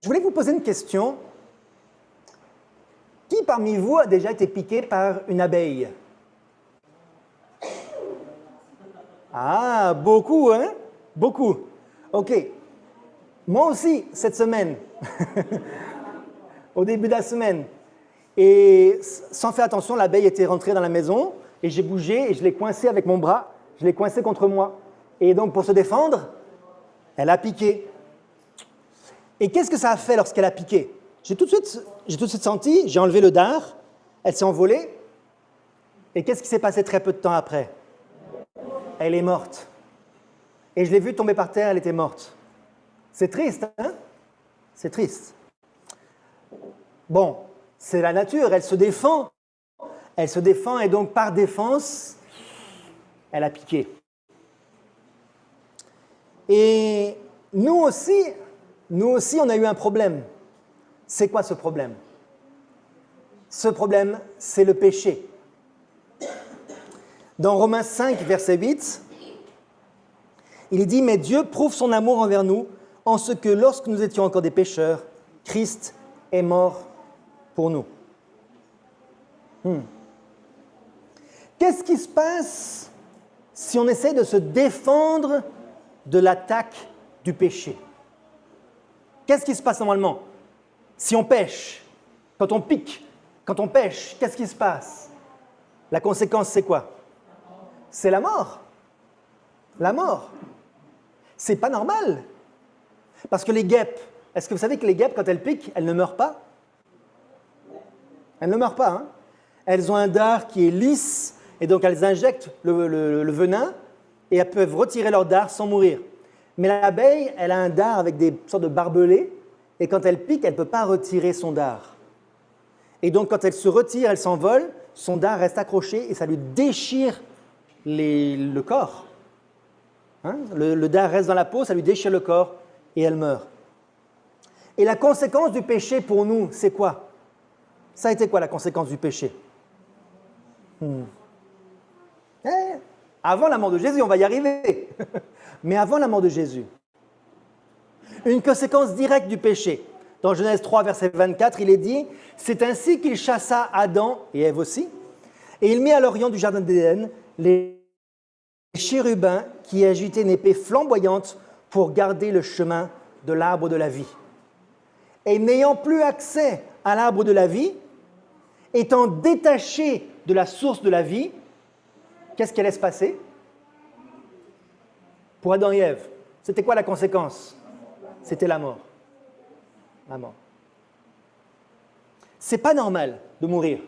Je voulais vous poser une question. Qui parmi vous a déjà été piqué par une abeille? Ah, beaucoup, hein? Beaucoup. OK. Moi aussi, cette semaine, au début de la semaine. Et sans faire attention, l'abeille était rentrée dans la maison et j'ai bougé et je l'ai coincée avec mon bras. Je l'ai coincée contre moi. Et donc, pour se défendre, elle a piqué. Et qu'est-ce que ça a fait lorsqu'elle a piqué? J'ai tout de suite senti, j'ai enlevé le dard, elle s'est envolée. Et qu'est-ce qui s'est passé très peu de temps après? Elle est morte. Et je l'ai vue tomber par terre, elle était morte. C'est triste, hein? C'est triste. Bon, c'est la nature, elle se défend. Elle se défend et donc par défense, elle a piqué. Et nous aussi, on a eu un problème. C'est quoi ce problème? Ce problème, c'est le péché. Dans Romains 5, verset 8, il est dit « Mais Dieu prouve son amour envers nous en ce que lorsque nous étions encore des pécheurs, Christ est mort pour nous. » Qu'est-ce qui se passe si on essaie de se défendre de l'attaque du péché? Qu'est-ce qui se passe normalement? Si on pêche, quand on pique, quand on pêche, qu'est-ce qui se passe? La conséquence, c'est quoi? C'est la mort. La mort. C'est pas normal. Parce que les guêpes, est-ce que vous savez que les guêpes, quand elles piquent, elles ne meurent pas? Elles ne meurent pas, hein? Elles ont un dard qui est lisse, et donc elles injectent le venin, et elles peuvent retirer leur dard sans mourir. Mais l'abeille, elle a un dard avec des sortes de barbelés, et quand elle pique, elle ne peut pas retirer son dard. Et donc, quand elle se retire, elle s'envole, son dard reste accroché et ça lui déchire le corps. Hein? Le dard reste dans la peau, ça lui déchire le corps et elle meurt. Et la conséquence du péché pour nous, c'est quoi? Ça a été quoi la conséquence du péché? Avant la mort de Jésus, on va y arriver. Mais avant la mort de Jésus, une conséquence directe du péché. Dans Genèse 3, verset 24, il est dit « C'est ainsi qu'il chassa Adam et Ève aussi, et il mit à l'orient du jardin d'Éden les chérubins qui agitaient une épée flamboyante pour garder le chemin de l'arbre de la vie. Et n'ayant plus accès à l'arbre de la vie, étant détachés de la source de la vie, qu'est-ce qui allait se passer? Pour Adam et Ève, c'était quoi la conséquence? C'était la mort. La mort. C'est pas normal de mourir.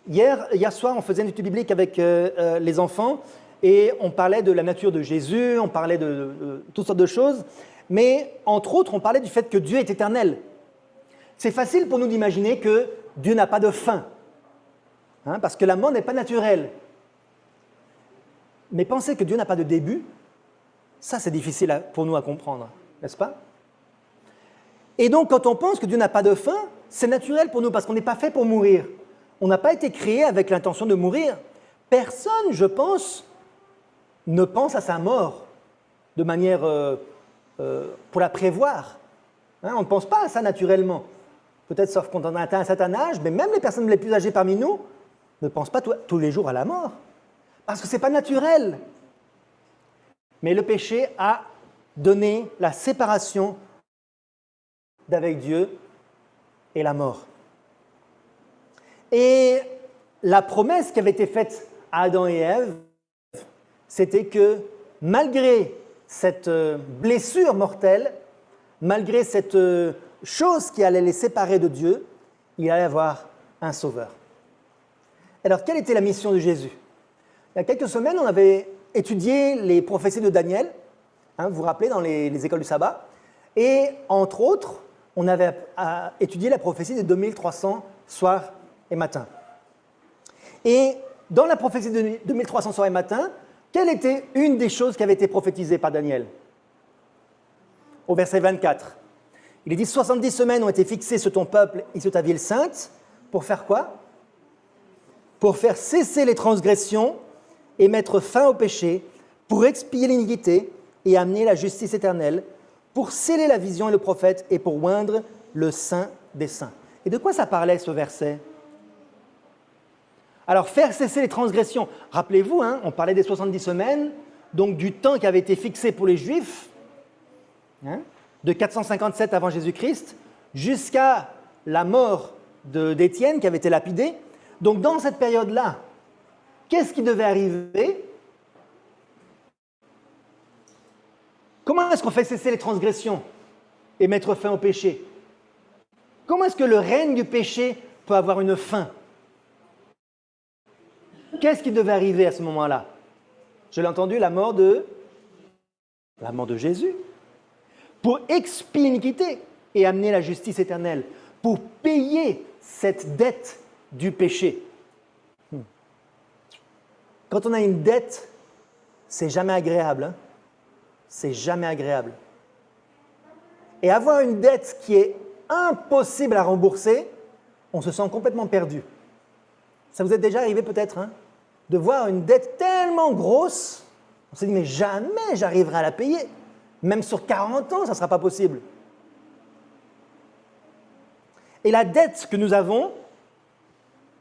Hier soir, on faisait une étude biblique avec les enfants et on parlait de la nature de Jésus, on parlait de toutes sortes de choses, mais entre autres, on parlait du fait que Dieu est éternel. C'est facile pour nous d'imaginer que Dieu n'a pas de fin, hein, parce que la mort n'est pas naturelle. Mais penser que Dieu n'a pas de début, ça c'est difficile pour nous à comprendre, n'est-ce pas? Et donc, quand on pense que Dieu n'a pas de fin, c'est naturel pour nous parce qu'on n'est pas fait pour mourir. On n'a pas été créé avec l'intention de mourir. Personne, je pense, ne pense à sa mort de manière pour la prévoir. Hein, on ne pense pas à ça naturellement. Peut-être sauf quand on a atteint un certain âge, mais même les personnes les plus âgées parmi nous ne pensent pas tous les jours à la mort. Parce que ce n'est pas naturel. Mais le péché a donné la séparation d'avec Dieu et la mort. Et la promesse qui avait été faite à Adam et Ève, c'était que malgré cette blessure mortelle, malgré cette chose qui allait les séparer de Dieu, il allait y avoir un sauveur. Alors, quelle était la mission de Jésus? Il y a quelques semaines, on avait étudié les prophéties de Daniel, hein, vous vous rappelez, dans les écoles du sabbat, et entre autres, on avait étudié la prophétie des 2300 soirs et matins. Et dans la prophétie de 2300 soirs et matins, quelle était une des choses qui avait été prophétisée par Daniel? Au verset 24, il est dit « 70 semaines ont été fixées sur ton peuple et sur ta ville sainte. » Pour faire quoi? Pour faire cesser les transgressions et mettre fin au péché, pour expier l'iniquité et amener la justice éternelle, pour sceller la vision et le prophète et pour oindre le Saint des Saints. Et de quoi ça parlait ce verset? Alors, faire cesser les transgressions. Rappelez-vous, on parlait des 70 semaines, donc du temps qui avait été fixé pour les Juifs, de 457 avant Jésus-Christ, jusqu'à la mort d'Étienne qui avait été lapidé. Donc, dans cette période-là, qu'est-ce qui devait arriver? Comment est-ce qu'on fait cesser les transgressions et mettre fin au péché? Comment est-ce que le règne du péché peut avoir une fin? Qu'est-ce qui devait arriver à ce moment-là? Je l'ai entendu, la mort de Jésus, pour expier l'iniquité et amener la justice éternelle, pour payer cette dette du péché. Quand on a une dette, c'est jamais agréable. C'est jamais agréable. Et avoir une dette qui est impossible à rembourser, on se sent complètement perdu. Ça vous est déjà arrivé peut-être, de voir une dette tellement grosse, on s'est dit, mais jamais j'arriverai à la payer. Même sur 40 ans, ça ne sera pas possible. Et la dette que nous avons,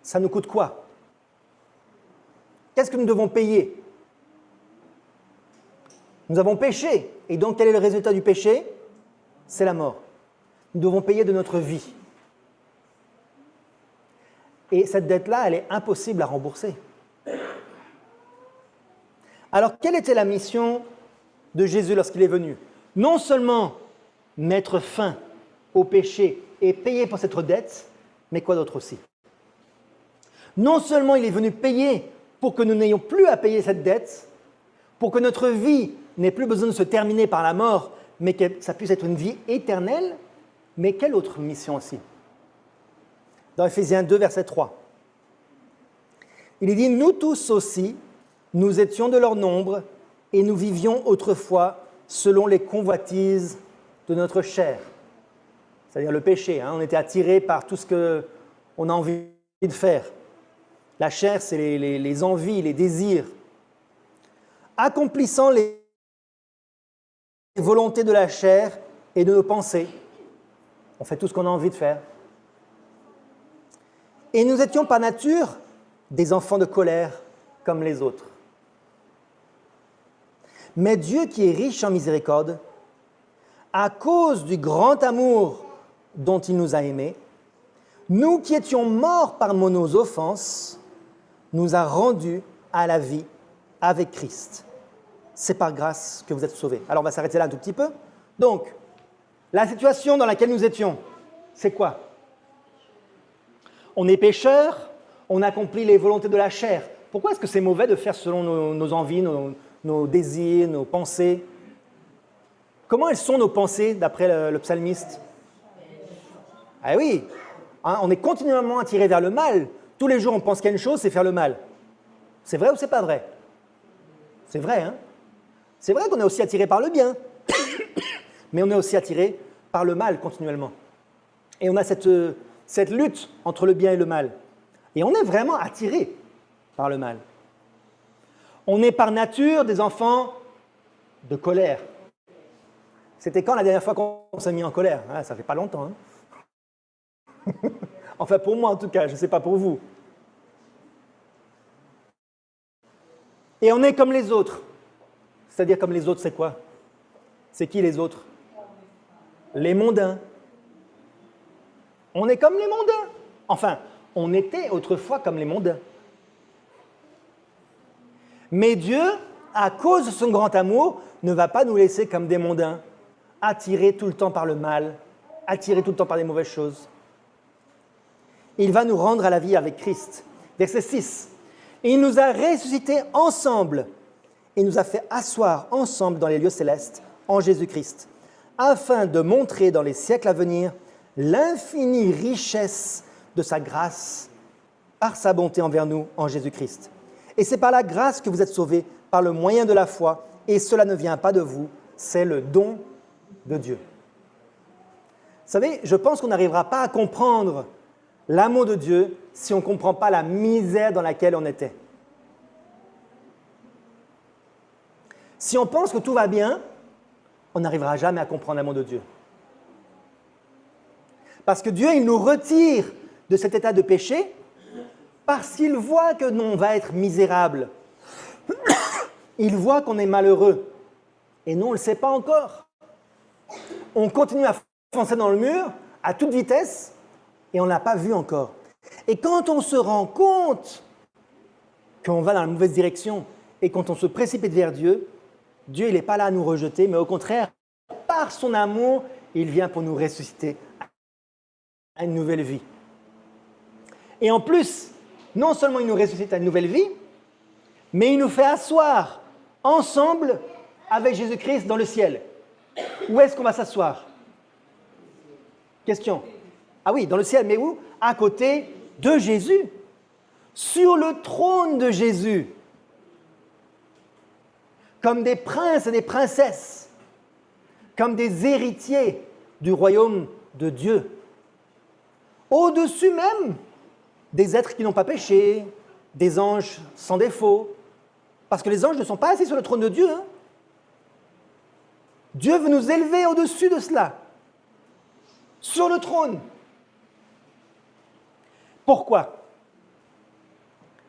ça nous coûte quoi? Qu'est-ce que nous devons payer? Nous avons péché. Et donc, quel est le résultat du péché? C'est la mort. Nous devons payer de notre vie. Et cette dette-là, elle est impossible à rembourser. Alors, quelle était la mission de Jésus lorsqu'il est venu? Non seulement mettre fin au péché et payer pour cette dette, mais quoi d'autre aussi? Non seulement il est venu payer pour que nous n'ayons plus à payer cette dette, pour que notre vie n'ait plus besoin de se terminer par la mort, mais que ça puisse être une vie éternelle, mais quelle autre mission aussi? Dans Éphésiens 2, verset 3, il est dit « Nous tous aussi, nous étions de leur nombre, et nous vivions autrefois selon les convoitises de notre chair. » C'est-à-dire le péché, on était attirés par tout ce qu'on a envie de faire. La chair, c'est les envies, les désirs. Accomplissant les volontés de la chair et de nos pensées. On fait tout ce qu'on a envie de faire. Et nous étions par nature des enfants de colère comme les autres. Mais Dieu qui est riche en miséricorde, à cause du grand amour dont il nous a aimés, nous qui étions morts par nos offenses, nous a rendus à la vie avec Christ. C'est par grâce que vous êtes sauvés. Alors on va s'arrêter là un tout petit peu. Donc, la situation dans laquelle nous étions, c'est quoi? On est pécheurs, on accomplit les volontés de la chair. Pourquoi est-ce que c'est mauvais de faire selon nos envies, nos désirs, nos pensées? Comment elles sont nos pensées d'après le psalmiste? Ah oui, on est continuellement attiré vers le mal. Tous les jours, on pense qu'à une chose, c'est faire le mal. C'est vrai ou c'est pas vrai? C'est vrai, C'est vrai qu'on est aussi attiré par le bien, mais on est aussi attiré par le mal continuellement. Et on a cette lutte entre le bien et le mal. Et on est vraiment attiré par le mal. On est par nature des enfants de colère. C'était quand la dernière fois qu'on s'est mis en colère? Ça fait pas longtemps. Enfin, pour moi en tout cas, je ne sais pas pour vous. Et on est comme les autres. C'est-à-dire comme les autres, c'est quoi? C'est qui les autres? Les mondains. On est comme les mondains. Enfin, on était autrefois comme les mondains. Mais Dieu, à cause de son grand amour, ne va pas nous laisser comme des mondains, attirés tout le temps par le mal, attirés tout le temps par les mauvaises choses. Il va nous rendre à la vie avec Christ. Verset 6. Il nous a ressuscités ensemble et nous a fait asseoir ensemble dans les lieux célestes en Jésus-Christ, afin de montrer dans les siècles à venir l'infinie richesse de sa grâce par sa bonté envers nous en Jésus-Christ. Et c'est par la grâce que vous êtes sauvés, par le moyen de la foi, et cela ne vient pas de vous, c'est le don de Dieu. Vous savez, je pense qu'on n'arrivera pas à comprendre l'amour de Dieu si on ne comprend pas la misère dans laquelle on était. Si on pense que tout va bien, on n'arrivera jamais à comprendre l'amour de Dieu. Parce que Dieu, il nous retire de cet état de péché parce qu'il voit que nous, on va être misérable. Il voit qu'on est malheureux. Et nous, on ne le sait pas encore. On continue à foncer dans le mur à toute vitesse et on ne l'a pas vu encore. Et quand on se rend compte qu'on va dans la mauvaise direction et quand on se précipite vers Dieu, Dieu, il n'est pas là à nous rejeter, mais au contraire, par son amour, il vient pour nous ressusciter à une nouvelle vie. Et en plus, non seulement il nous ressuscite à une nouvelle vie, mais il nous fait asseoir ensemble avec Jésus-Christ dans le ciel. Où est-ce qu'on va s'asseoir? Question. Ah oui, dans le ciel, mais où? À côté de Jésus. Sur le trône de Jésus. Comme des princes et des princesses. Comme des héritiers du royaume de Dieu. Au-dessus même des êtres qui n'ont pas péché, des anges sans défaut. Parce que les anges ne sont pas assis sur le trône de Dieu. Hein. Dieu veut nous élever au-dessus de cela. Sur le trône. Pourquoi?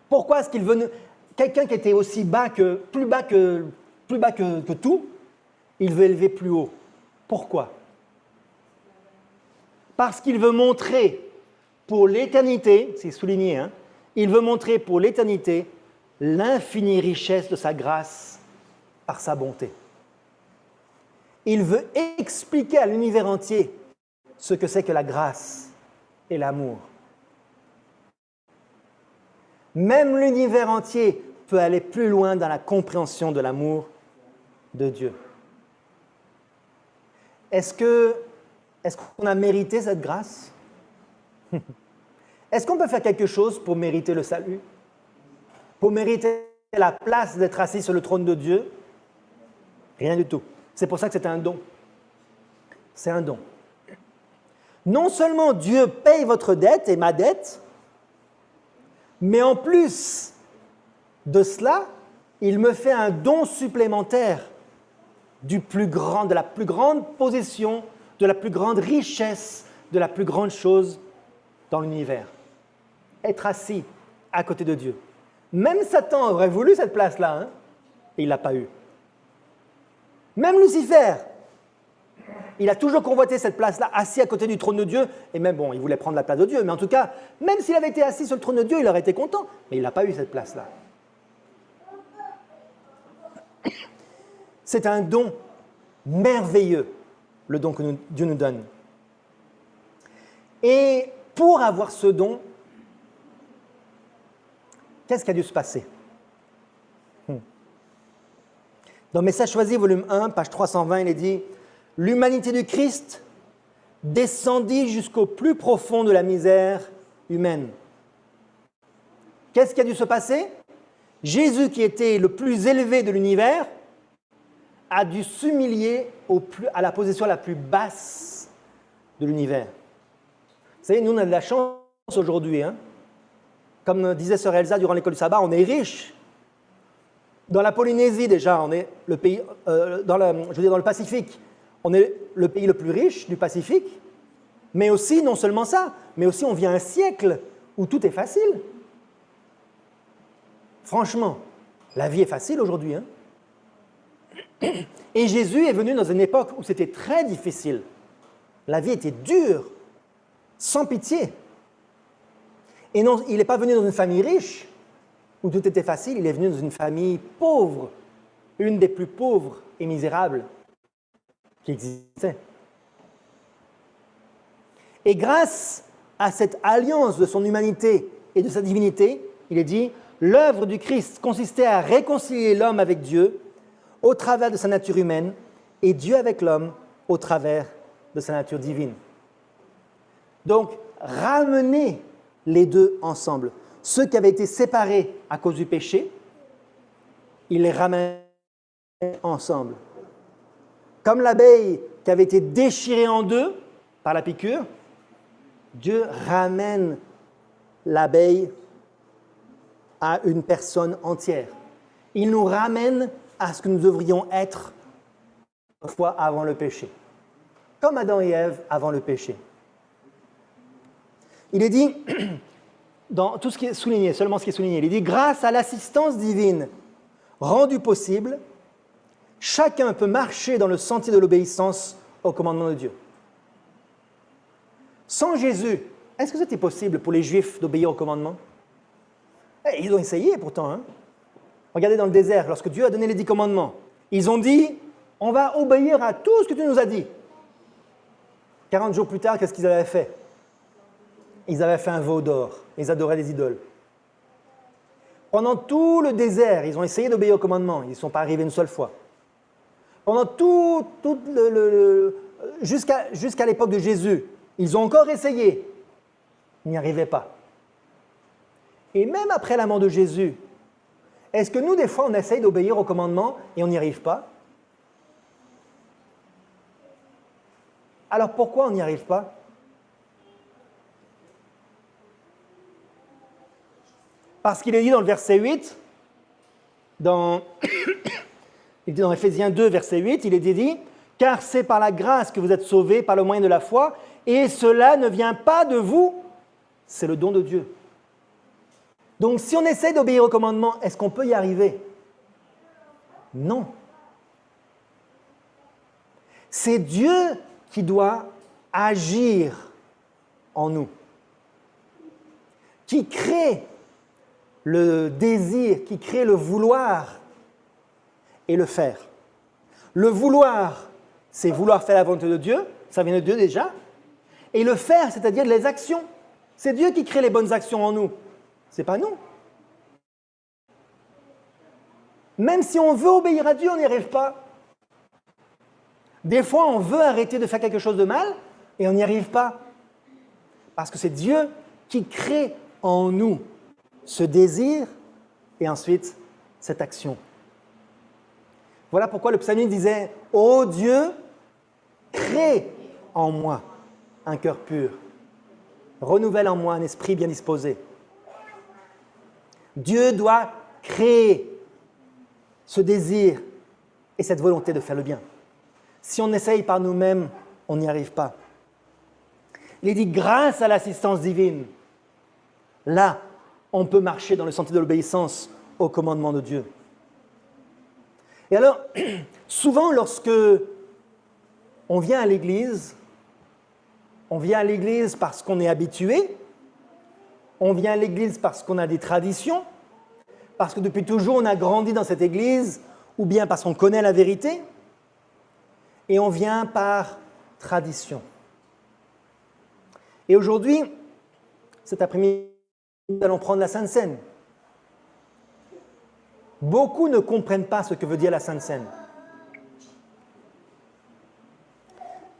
Pourquoi est-ce qu'il veut quelqu'un qui était aussi bas que plus bas que tout, il veut élever plus haut? Pourquoi? Parce qu'il veut montrer pour l'éternité, c'est souligné, hein, il veut montrer pour l'éternité l'infinie richesse de sa grâce par sa bonté. Il veut expliquer à l'univers entier ce que c'est que la grâce et l'amour. Même l'univers entier peut aller plus loin dans la compréhension de l'amour de Dieu. Est-ce qu'on a mérité cette grâce? Est-ce qu'on peut faire quelque chose pour mériter le salut? Pour mériter la place d'être assis sur le trône de Dieu? Rien du tout. C'est pour ça que c'est un don. C'est un don. Non seulement Dieu paye votre dette et ma dette, mais en plus de cela, il me fait un don supplémentaire de la plus grande possession, de la plus grande richesse, de la plus grande chose dans l'univers. Être assis à côté de Dieu. Même Satan aurait voulu cette place-là, hein, et il ne l'a pas eu. Même Lucifer, il a toujours convoité cette place-là, assis à côté du trône de Dieu, et même, bon, il voulait prendre la place de Dieu, mais en tout cas, même s'il avait été assis sur le trône de Dieu, il aurait été content, mais il n'a pas eu cette place-là. C'est un don merveilleux, le don que Dieu nous donne. Et pour avoir ce don, qu'est-ce qui a dû se passer? Dans Message choisi, volume 1, page 320, il est dit « L'humanité du Christ descendit jusqu'au plus profond de la misère humaine. » Qu'est-ce qui a dû se passer? Jésus, qui était le plus élevé de l'univers, a dû s'humilier à la position la plus basse de l'univers. Vous savez, nous, on a de la chance aujourd'hui. Hein? Comme disait Sœur Elsa durant l'école du sabbat, on est riche. Dans la Polynésie, déjà, on est le pays, dans le Pacifique, on est le pays le plus riche du Pacifique. Mais aussi, non seulement ça, mais aussi on vit à un siècle où tout est facile. Franchement, la vie est facile aujourd'hui. Hein? Et Jésus est venu dans une époque où c'était très difficile. La vie était dure, sans pitié. Et non, il n'est pas venu dans une famille riche, où tout était facile, il est venu dans une famille pauvre, une des plus pauvres et misérables qui existait. Et grâce à cette alliance de son humanité et de sa divinité, il est dit, l'œuvre du Christ consistait à réconcilier l'homme avec Dieu au travers de sa nature humaine et Dieu avec l'homme au travers de sa nature divine. Donc, ramener les deux ensemble. Ceux qui avaient été séparés à cause du péché, il les ramène ensemble. Comme l'abeille qui avait été déchirée en deux par la piqûre, Dieu ramène l'abeille à une personne entière. Il nous ramène à ce que nous devrions être fois avant le péché. Comme Adam et Ève avant le péché. Il est dit, dans tout ce qui est souligné, seulement ce qui est souligné, il est dit, grâce à l'assistance divine rendue possible, chacun peut marcher dans le sentier de l'obéissance au commandement de Dieu. Sans Jésus, est-ce que c'était possible pour les Juifs d'obéir au commandement? Ils ont essayé pourtant. Hein? Regardez dans le désert, lorsque Dieu a donné les 10 commandements, ils ont dit, on va obéir à tout ce que tu nous as dit. 40 jours plus tard, qu'est-ce qu'ils avaient fait? Ils avaient fait un veau d'or. Ils adoraient les idoles. Pendant tout le désert, ils ont essayé d'obéir au commandement. Ils ne sont pas arrivés une seule fois. Pendant jusqu'à l'époque de Jésus, ils ont encore essayé. Ils n'y arrivaient pas. Et même après la mort de Jésus, est-ce que nous, des fois, on essaye d'obéir au commandement et on n'y arrive pas? Alors pourquoi on n'y arrive pas? Parce qu'il est dit dans le verset 8, il est dit dans Éphésiens 2, verset 8, il est dit « Car c'est par la grâce que vous êtes sauvés par le moyen de la foi, et cela ne vient pas de vous, c'est le don de Dieu. » Donc si on essaie d'obéir au commandement, est-ce qu'on peut y arriver? Non. C'est Dieu qui doit agir en nous, qui crée le désir, qui crée le vouloir et le faire. Le vouloir, c'est vouloir faire la volonté de Dieu, ça vient de Dieu déjà. Et le faire, c'est-à-dire les actions. C'est Dieu qui crée les bonnes actions en nous, ce n'est pas nous. Même si on veut obéir à Dieu, on n'y arrive pas. Des fois, on veut arrêter de faire quelque chose de mal et on n'y arrive pas. Parce que c'est Dieu qui crée en nous ce désir et ensuite cette action. Voilà pourquoi le psalmiste disait « Ô Dieu, crée en moi un cœur pur, renouvelle en moi un esprit bien disposé. » Dieu doit créer ce désir et cette volonté de faire le bien. Si on essaye par nous-mêmes, on n'y arrive pas. Il est dit grâce à l'assistance divine, là, on peut marcher dans le sentier de l'obéissance au commandement de Dieu. Et alors, souvent lorsque on vient à l'église parce qu'on est habitué, on vient à l'église parce qu'on a des traditions, parce que depuis toujours on a grandi dans cette église, ou bien parce qu'on connaît la vérité, et on vient par tradition. Et aujourd'hui, cet après-midi, nous allons prendre la Sainte Seine. Beaucoup ne comprennent pas ce que veut dire la Sainte Seine.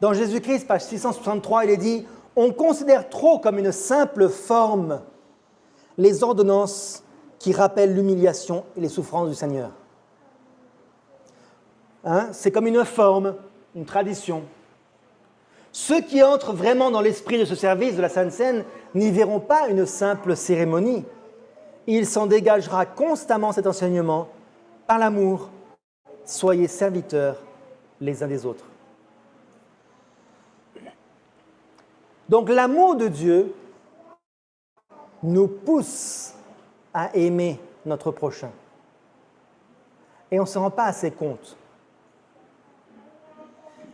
Dans Jésus-Christ, page 663, il est dit « On considère trop comme une simple forme les ordonnances qui rappellent l'humiliation et les souffrances du Seigneur. » C'est comme une forme, une tradition. Ceux qui entrent vraiment dans l'esprit de ce service de la Sainte Seine n'y verront pas une simple cérémonie. Il s'en dégagera constamment cet enseignement par l'amour. Soyez serviteurs les uns des autres. Donc l'amour de Dieu nous pousse à aimer notre prochain. Et on ne se rend pas assez compte.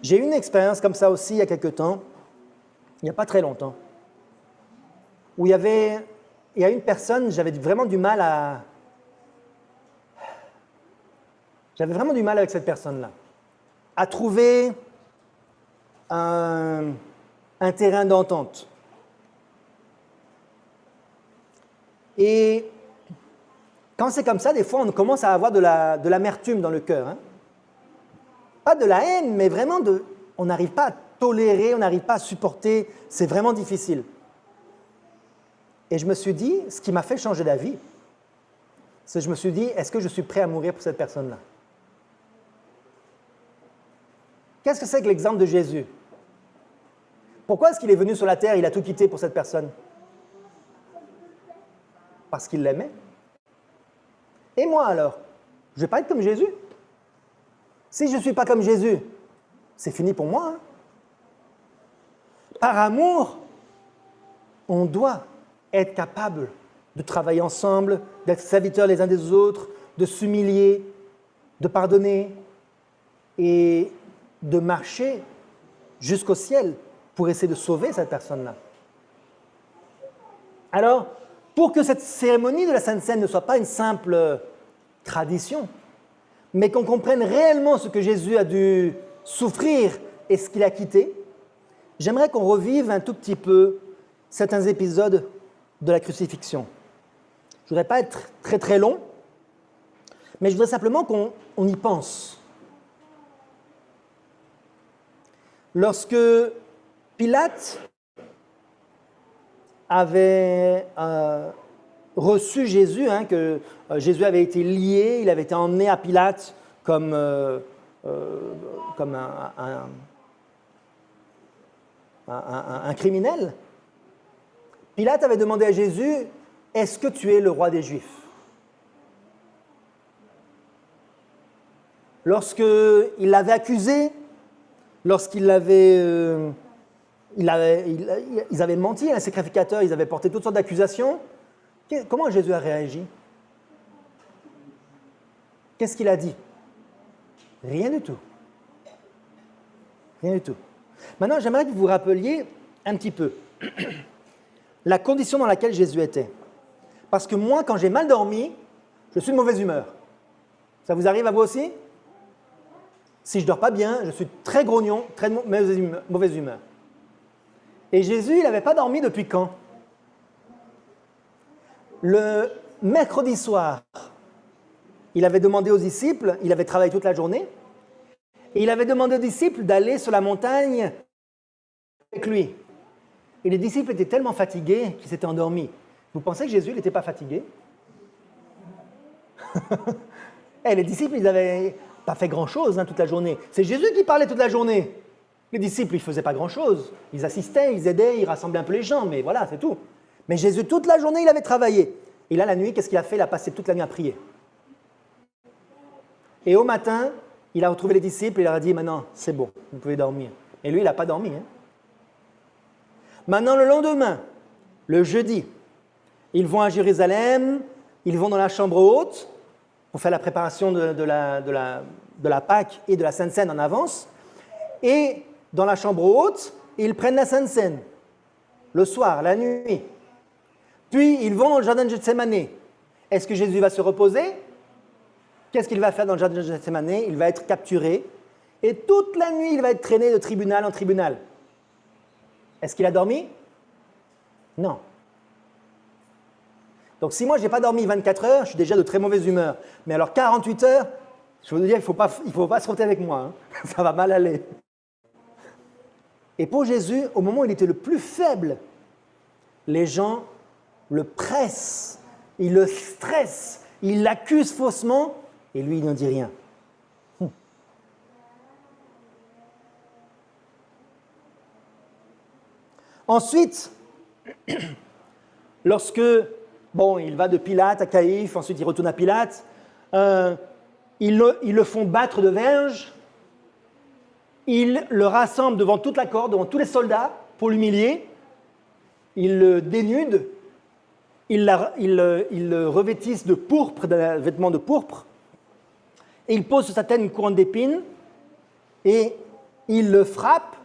J'ai eu une expérience comme ça aussi il y a quelque temps, il n'y a pas très longtemps, où il y a une personne, j'avais vraiment du mal avec cette personne-là, à trouver un terrain d'entente. Et quand c'est comme ça, des fois, on commence à avoir de l'amertume dans le cœur. Hein. Pas de la haine, mais vraiment on n'arrive pas à tolérer, on n'arrive pas à supporter, c'est vraiment difficile. Et je me suis dit, ce qui m'a fait changer d'avis, c'est que je me suis dit, est-ce que je suis prêt à mourir pour cette personne-là? Qu'est-ce que c'est que l'exemple de Jésus? Pourquoi est-ce qu'il est venu sur la terre, il a tout quitté pour cette personne? Parce qu'il l'aimait. Et moi alors? Je ne vais pas être comme Jésus. Si je ne suis pas comme Jésus, c'est fini pour moi. Hein. Par amour, on doit être capable de travailler ensemble, d'être serviteurs les uns des autres, de s'humilier, de pardonner et de marcher jusqu'au ciel pour essayer de sauver cette personne-là. Alors, pour que cette cérémonie de la Sainte Seine ne soit pas une simple tradition, mais qu'on comprenne réellement ce que Jésus a dû souffrir et ce qu'il a quitté, j'aimerais qu'on revive un tout petit peu certains épisodes de la crucifixion. Je ne voudrais pas être très très long, mais je voudrais simplement qu'on y pense. Lorsque Pilate avait reçu Jésus, hein, que Jésus avait été lié, il avait été emmené à Pilate comme un criminel. Pilate avait demandé à Jésus, « Est-ce que tu es le roi des Juifs ?» Lorsqu'il l'avait accusé, lorsqu'ils avaient menti, les sacrificateurs, ils avaient porté toutes sortes d'accusations, comment Jésus a réagi? Qu'est-ce qu'il a dit? Rien du tout. Rien du tout. Maintenant, j'aimerais que vous vous rappeliez un petit peu la condition dans laquelle Jésus était. Parce que moi, quand j'ai mal dormi, je suis de mauvaise humeur. Ça vous arrive à vous aussi? Si je ne dors pas bien, je suis très grognon, très mauvaise humeur. Et Jésus, il n'avait pas dormi depuis quand? Le mercredi soir, il avait demandé aux disciples, il avait travaillé toute la journée, et il avait demandé aux disciples d'aller sur la montagne avec lui. Et les disciples étaient tellement fatigués qu'ils s'étaient endormis. Vous pensez que Jésus n'était pas fatigué? Les disciples, ils n'avaient pas fait grand-chose toute la journée. C'est Jésus qui parlait toute la journée. Les disciples, ils ne faisaient pas grand-chose. Ils assistaient, ils aidaient, ils rassemblaient un peu les gens, mais voilà, c'est tout. Mais Jésus, toute la journée, il avait travaillé. Et là, la nuit, qu'est-ce qu'il a fait? Il a passé toute la nuit à prier. Et au matin, il a retrouvé les disciples et il leur a dit, maintenant, c'est bon, vous pouvez dormir. Et lui, il n'a pas dormi. Hein. Maintenant, le lendemain, le jeudi, ils vont à Jérusalem, ils vont dans la chambre haute pour faire la préparation de la Pâque et de la Sainte Seine en avance. Et dans la chambre haute, ils prennent la Sainte Seine, le soir, la nuit. Puis, ils vont dans le jardin de Gethsémani. Est-ce que Jésus va se reposer? Qu'est-ce qu'il va faire dans le jardin de Gethsémani? Il va être capturé. Et toute la nuit, il va être traîné de tribunal en tribunal. Est-ce qu'il a dormi? Non. Donc, si moi, je n'ai pas dormi 24 heures, je suis déjà de très mauvaise humeur. Mais alors, 48 heures, je veux dire, il ne faut pas se frotter avec moi. Hein. Ça va mal aller. Et pour Jésus, au moment où il était le plus faible, les gens le pressent, ils le stressent, ils l'accusent faussement, et lui, il n'en dit rien. Ensuite, lorsque, il va de Pilate à Caïphe, ensuite il retourne à Pilate, ils le font battre de verge, ils le rassemblent devant toute la cour, devant tous les soldats, pour l'humilier, ils le dénudent, ils le revêtissent de pourpre, d'un vêtement de pourpre, et ils posent sur sa tête une couronne d'épines, et ils le frappent,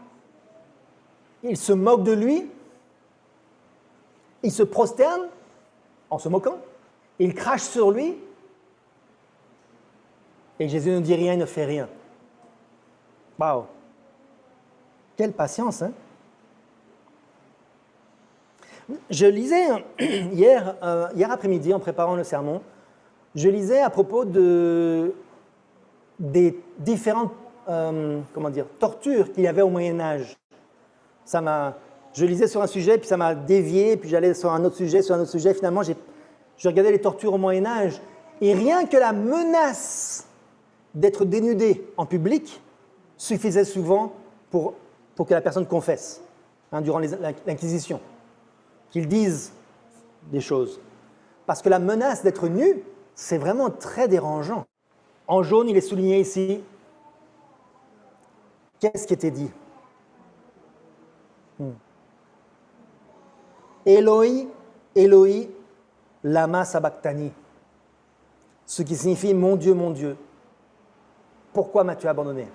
ils se moquent de lui, ils se prosternent en se moquant, ils crachent sur lui, et Jésus ne dit rien, il ne fait rien. Waouh! Quelle patience, hein? Je lisais hier après-midi, en préparant le sermon, je lisais à propos des différentes tortures qu'il y avait au Moyen-Âge. Je lisais sur un sujet, puis ça m'a dévié, puis j'allais sur un autre sujet. Finalement, je regardais les tortures au Moyen-Âge. Et rien que la menace d'être dénudé en public suffisait souvent pour que la personne confesse, durant l'Inquisition, qu'il dise des choses. Parce que la menace d'être nu, c'est vraiment très dérangeant. En jaune, il est souligné ici qu'est-ce qui était dit? Eloi, Eloi, lama sabachthani. Ce qui signifie mon Dieu, pourquoi m'as-tu abandonné?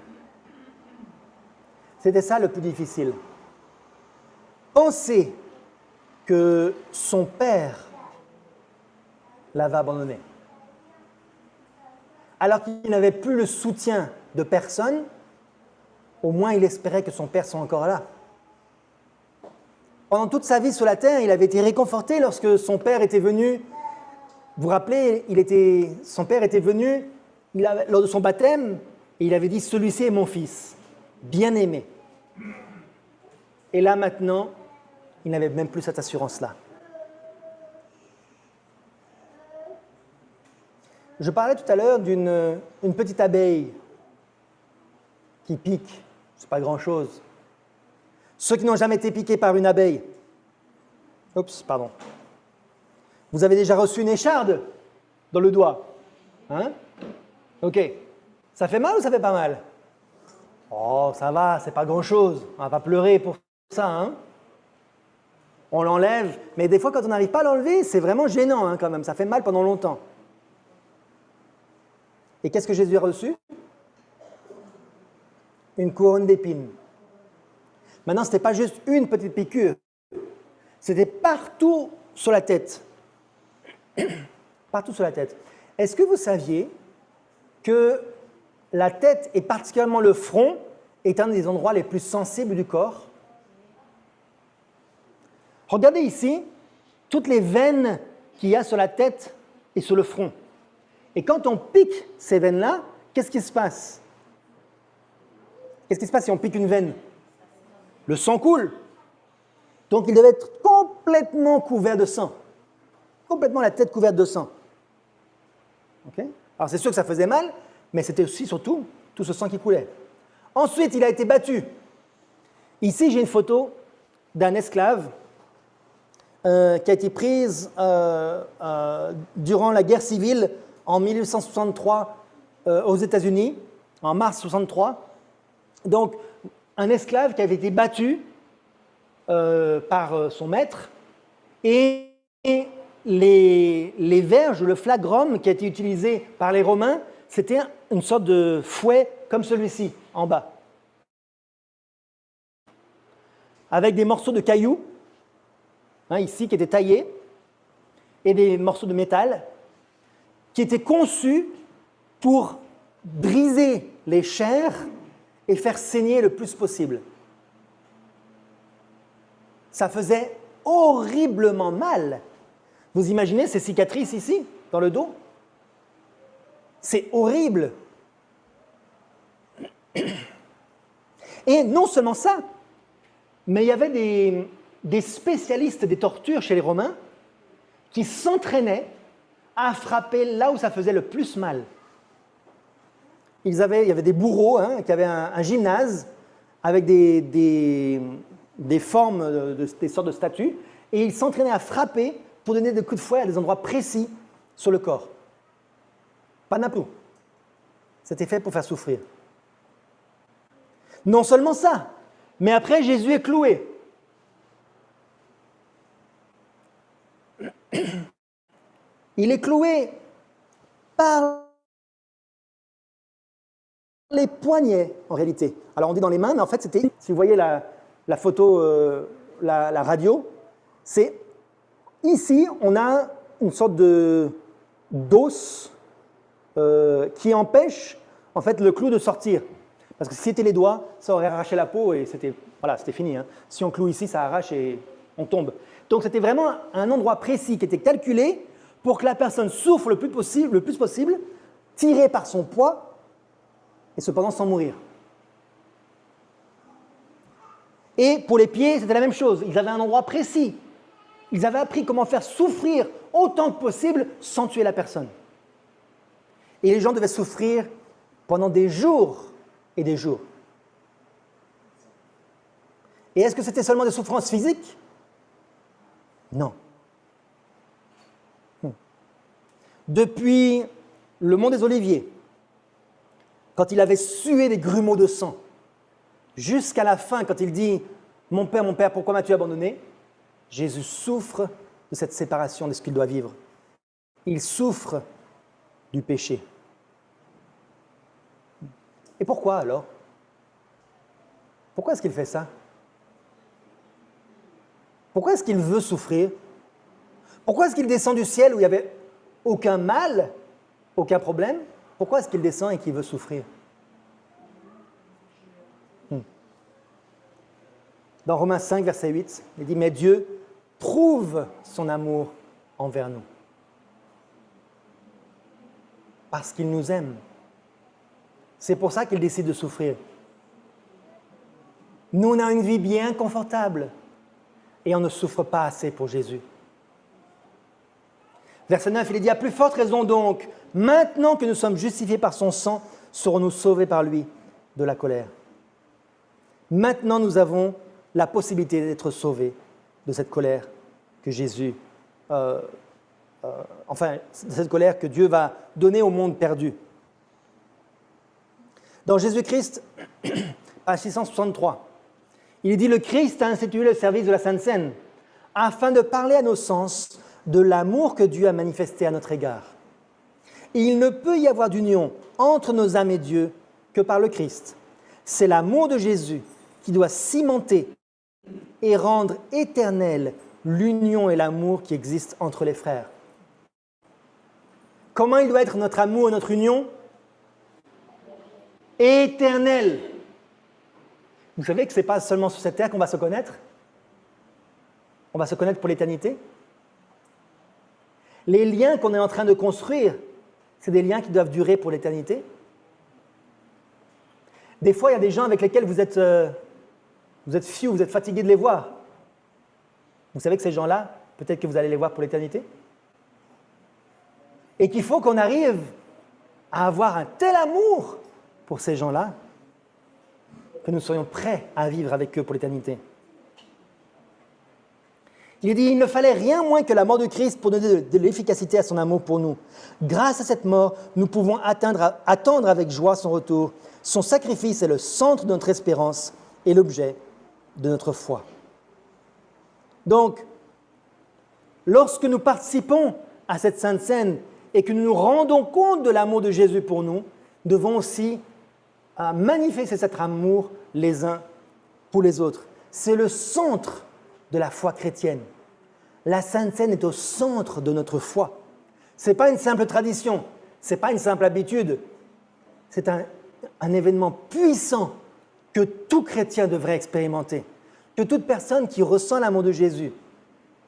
C'était ça le plus difficile. Penser que son père l'avait abandonné. Alors qu'il n'avait plus le soutien de personne, au moins il espérait que son père soit encore là. Pendant toute sa vie sur la terre, il avait été réconforté lorsque son père était venu. Vous vous rappelez, son père était venu lors de son baptême et il avait dit « Celui-ci est mon fils, bien-aimé ». Et là maintenant, il n'avait même plus cette assurance-là. Je parlais tout à l'heure d'une petite abeille qui pique, c'est pas grand-chose. Ceux qui n'ont jamais été piqués par une abeille, vous avez déjà reçu une écharde dans le doigt, hein? Ok. Ça fait mal ou ça fait pas mal? Oh, ça va, c'est pas grand-chose. On va pas pleurer pour ça, hein? On l'enlève, mais des fois quand on n'arrive pas à l'enlever, c'est vraiment gênant, hein, quand même. Ça fait mal pendant longtemps. Et qu'est-ce que Jésus a reçu? Une couronne d'épines. Maintenant, ce n'était pas juste une petite piqûre, c'était partout sur la tête. Partout sur la tête. Est-ce que vous saviez que la tête et particulièrement le front est un des endroits les plus sensibles du corps? Regardez ici toutes les veines qu'il y a sur la tête et sur le front. Et quand on pique ces veines-là, qu'est-ce qui se passe? Qu'est-ce qui se passe si on pique une veine? Le sang coule. Donc il devait être complètement couvert de sang. Complètement la tête couverte de sang. Okay? Alors c'est sûr que ça faisait mal, mais c'était aussi surtout tout ce sang qui coulait. Ensuite, il a été battu. Ici, j'ai une photo d'un esclave qui a été prise durant la guerre civile en 1863 aux États-Unis, en mars 1963. Donc, un esclave qui avait été battu par son maître et les verges, le flagrum qui a été utilisé par les Romains, c'était une sorte de fouet comme celui-ci, en bas, avec des morceaux de cailloux, hein, ici, qui étaient taillés, et des morceaux de métal, qui étaient conçus pour briser les chairs et faire saigner le plus possible. Ça faisait horriblement mal. Vous imaginez ces cicatrices ici, dans le dos? C'est horrible. Et non seulement ça, mais il y avait des spécialistes des tortures chez les Romains qui s'entraînaient à frapper là où ça faisait le plus mal. Il y avait des bourreaux, hein, qui avaient un gymnase avec des formes, des sortes de statues, et ils s'entraînaient à frapper pour donner des coups de fouet à des endroits précis sur le corps. Pas n'importe où. C'était fait pour faire souffrir. Non seulement ça, mais après Jésus est cloué. Il est cloué par les poignets, en réalité. Alors on dit dans les mains, mais en fait c'était, si vous voyez la photo, la radio, c'est ici, on a une sorte d'os qui empêche en fait le clou de sortir. Parce que si c'était les doigts, ça aurait arraché la peau et c'était fini, hein. Si on cloue ici, ça arrache et on tombe. Donc c'était vraiment un endroit précis qui était calculé pour que la personne souffre le plus possible, tirée par son poids, et cependant sans mourir. Et pour les pieds, c'était la même chose. Ils avaient un endroit précis. Ils avaient appris comment faire souffrir autant que possible sans tuer la personne. Et les gens devaient souffrir pendant des jours et des jours. Et est-ce que c'était seulement des souffrances physiques? Non. Depuis le mont des Oliviers, quand il avait sué des grumeaux de sang, jusqu'à la fin, quand il dit « Mon Père, pourquoi m'as-tu abandonné ?» Jésus souffre de cette séparation de ce qu'il doit vivre. Il souffre du péché. Et pourquoi alors? Pourquoi est-ce qu'il fait ça? Pourquoi est-ce qu'il veut souffrir? Pourquoi est-ce qu'il descend du ciel où il n'y avait aucun mal, aucun problème? Pourquoi est-ce qu'il descend et qu'il veut souffrir? Dans Romains 5, verset 8, il dit « Mais Dieu prouve son amour envers nous. Parce qu'il nous aime. C'est pour ça qu'il décide de souffrir. Nous, on a une vie bien confortable et on ne souffre pas assez pour Jésus. » Verset 9, il est dit « À plus forte raison donc, maintenant que nous sommes justifiés par son sang, serons-nous sauvés par lui de la colère. » Maintenant, nous avons la possibilité d'être sauvés de cette colère que Jésus, cette colère que Dieu va donner au monde perdu. Dans Jésus-Christ, page 663, il est dit « Le Christ a institué le service de la Sainte Seine, afin de parler à nos sens de l'amour que Dieu a manifesté à notre égard. Il ne peut y avoir d'union entre nos âmes et Dieu que par le Christ. C'est l'amour de Jésus qui doit cimenter et rendre éternelle l'union et l'amour qui existent entre les frères. » Comment il doit être notre amour et notre union? Éternel. Vous savez que ce n'est pas seulement sur cette terre qu'on va se connaître. On va se connaître pour l'éternité. Les liens qu'on est en train de construire, c'est des liens qui doivent durer pour l'éternité. Des fois, il y a des gens avec lesquels vous êtes fious, vous êtes fatigué de les voir. Vous savez que ces gens-là, peut-être que vous allez les voir pour l'éternité. Et qu'il faut qu'on arrive à avoir un tel amour pour ces gens-là que nous soyons prêts à vivre avec eux pour l'éternité. Il dit, il ne fallait rien moins que la mort de Christ pour donner de l'efficacité à son amour pour nous. Grâce à cette mort, nous pouvons attendre avec joie son retour. Son sacrifice est le centre de notre espérance et l'objet de notre foi. Donc, lorsque nous participons à cette Sainte Seine et que nous nous rendons compte de l'amour de Jésus pour nous, nous devons aussi manifester cet amour les uns pour les autres. C'est le centre de la foi chrétienne. La Sainte Seine est au centre de notre foi. Ce n'est pas une simple tradition, ce n'est pas une simple habitude. C'est un événement puissant que tout chrétien devrait expérimenter. Que toute personne qui ressent l'amour de Jésus,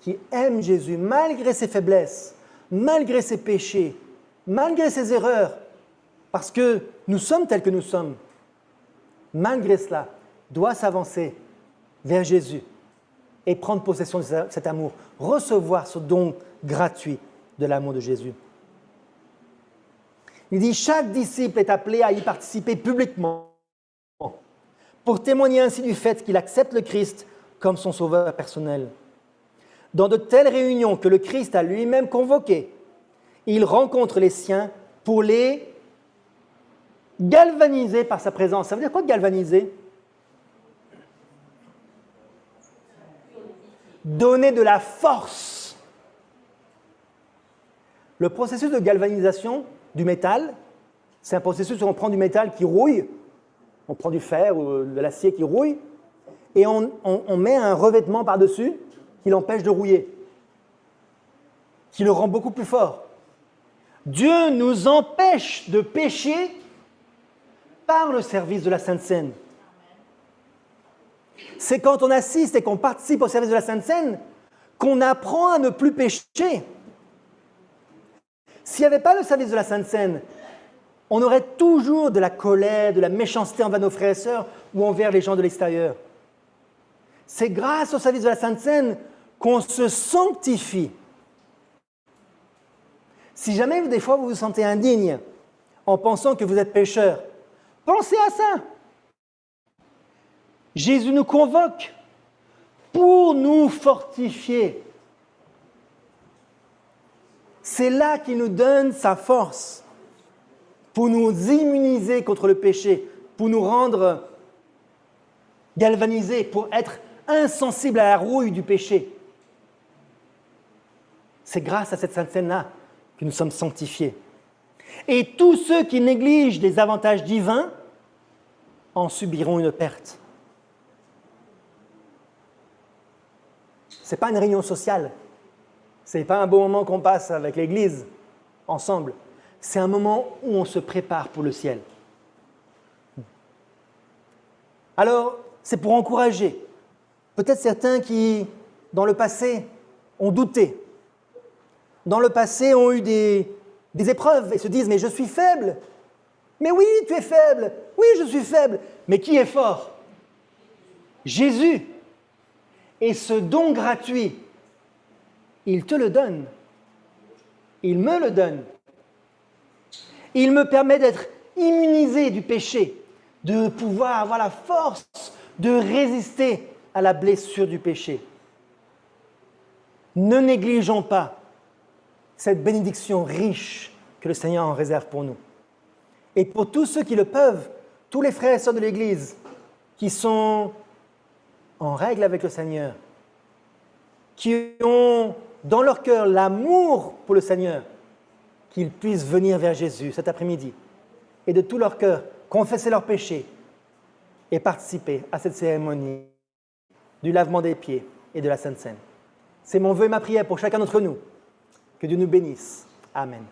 qui aime Jésus malgré ses faiblesses, malgré ses péchés, malgré ses erreurs, parce que nous sommes tels que nous sommes, malgré cela, doit s'avancer vers Jésus et prendre possession de cet amour, recevoir ce don gratuit de l'amour de Jésus. Il dit, chaque disciple est appelé à y participer publiquement pour témoigner ainsi du fait qu'il accepte le Christ comme son sauveur personnel. Dans de telles réunions que le Christ a lui-même convoquées, il rencontre les siens pour les galvaniser par sa présence. Ça veut dire quoi galvaniser? Donner de la force. Le processus de galvanisation du métal, c'est un processus où on prend du métal qui rouille, on prend du fer ou de l'acier qui rouille, et on met un revêtement par-dessus qui l'empêche de rouiller, qui le rend beaucoup plus fort. Dieu nous empêche de pécher par le service de la Sainte Seine. C'est quand on assiste et qu'on participe au service de la Sainte Seine qu'on apprend à ne plus pécher. S'il n'y avait pas le service de la Sainte Seine, on aurait toujours de la colère, de la méchanceté envers nos frères et sœurs ou envers les gens de l'extérieur. C'est grâce au service de la Sainte Seine qu'on se sanctifie. Si jamais, des fois, vous vous sentez indigne en pensant que vous êtes pécheur, pensez à ça. Jésus nous convoque pour nous fortifier. C'est là qu'il nous donne sa force pour nous immuniser contre le péché, pour nous rendre galvanisés pour être insensibles à la rouille du péché. C'est grâce à cette Sainte Seine-là que nous sommes sanctifiés. Et tous ceux qui négligent les avantages divins en subiront une perte. Ce n'est pas une réunion sociale. Ce n'est pas un bon moment qu'on passe avec l'Église ensemble. C'est un moment où on se prépare pour le ciel. Alors, c'est pour encourager. Peut-être certains qui, dans le passé, ont douté. Dans le passé, ont eu des épreuves et se disent « Mais je suis faible !»« Mais oui, tu es faible !»« Oui, je suis faible !» Mais qui est fort ? Jésus. Et ce don gratuit, il te le donne. Il me le donne. Il me permet d'être immunisé du péché, de pouvoir avoir la force de résister à la blessure du péché. Ne négligeons pas cette bénédiction riche que le Seigneur en réserve pour nous. Et pour tous ceux qui le peuvent, tous les frères et sœurs de l'Église qui sont en règle avec le Seigneur, qui ont dans leur cœur l'amour pour le Seigneur, qu'ils puissent venir vers Jésus cet après-midi et de tout leur cœur confesser leurs péchés et participer à cette cérémonie du lavement des pieds et de la Sainte Seine. C'est mon vœu et ma prière pour chacun d'entre nous. Que Dieu nous bénisse. Amen.